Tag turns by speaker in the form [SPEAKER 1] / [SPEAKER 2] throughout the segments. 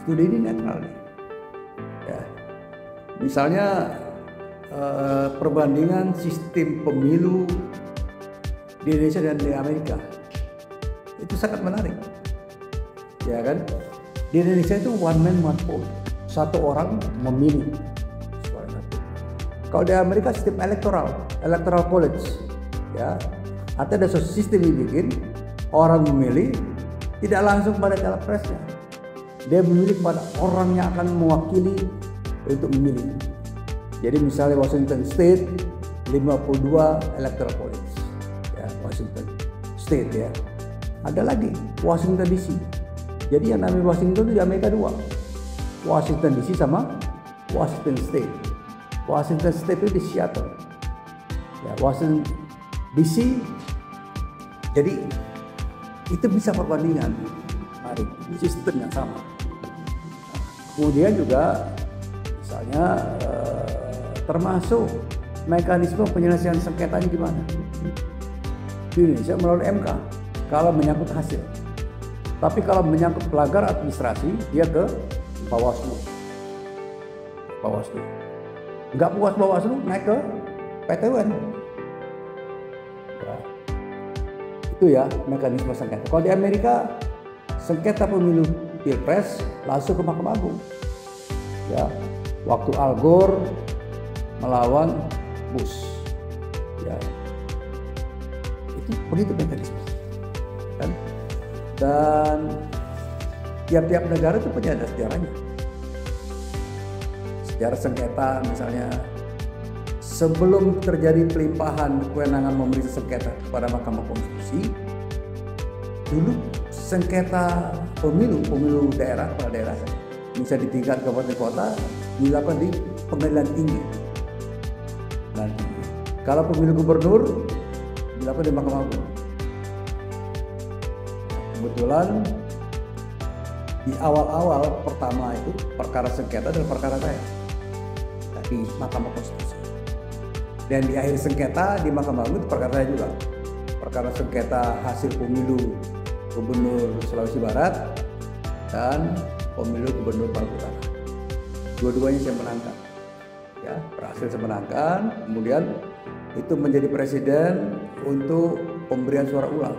[SPEAKER 1] studi ini netral nih. Ya. Misalnya perbandingan sistem pemilu di Indonesia dan di Amerika itu sangat menarik, ya kan? Di Indonesia itu one man one vote, satu orang memilih. Kalau di Amerika sistem electoral college, ya, atau ada sistem yang bikin orang memilih tidak langsung pada capresnya, dia memilih pada orang yang akan mewakili untuk memilih. Jadi misalnya Washington State 52 electoral college, ya, Washington State ya. Ada lagi Washington DC. Jadi yang namanya Washington itu di Amerika dua, Washington DC sama Washington State. Washington State itu di Seattle, ya, Washington DC. Jadi itu bisa perbandingan, mari sistem yang sama. Kemudian juga misalnya termasuk mekanisme penyelesaian sengketanya gimana di Indonesia melalui MK kalau menyangkut hasil. Tapi kalau menyangkut pelanggar administrasi dia ke Bawaslu. Nggak puas Bawaslu naik ke PT UN. Ya. Itu ya mekanisme sengketa. Kalau di Amerika sengketa pemilu Pilpres langsung ke Mahkamah Agung. Ya, waktu Al Gore melawan Bush, ya, itu begitu mekanisme. Dan tiap-tiap negara itu punya ada sejarahnya. Sejarah sengketa misalnya sebelum terjadi pelimpahan kewenangan memeriksa sengketa kepada Mahkamah Konstitusi, dulu sengketa pemilu daerah, kepala daerah, bisa di tingkat kabupaten kota dilakukan di pengadilan tinggi. Nanti kalau pemilu gubernur dilakukan di Mahkamah Agung. Kebetulan di awal-awal pertama itu perkara sengketa dan perkara saya di Mahkamah Konstitusi. Dan di akhir sengketa di Mahkamah Agung itu perkara saya juga. Perkara sengketa hasil pemilu Gubernur Sulawesi Barat dan pemilu Gubernur Maluku Utara. Dua-duanya saya menangkan. Ya, berhasil saya menangkan. Kemudian itu menjadi presiden untuk pemberian suara ulang.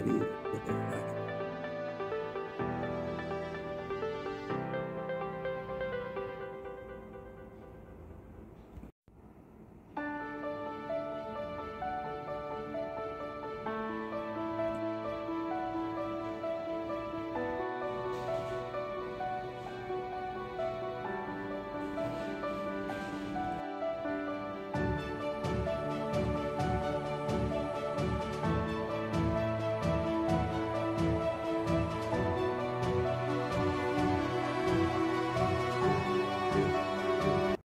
[SPEAKER 1] Jadi gitu.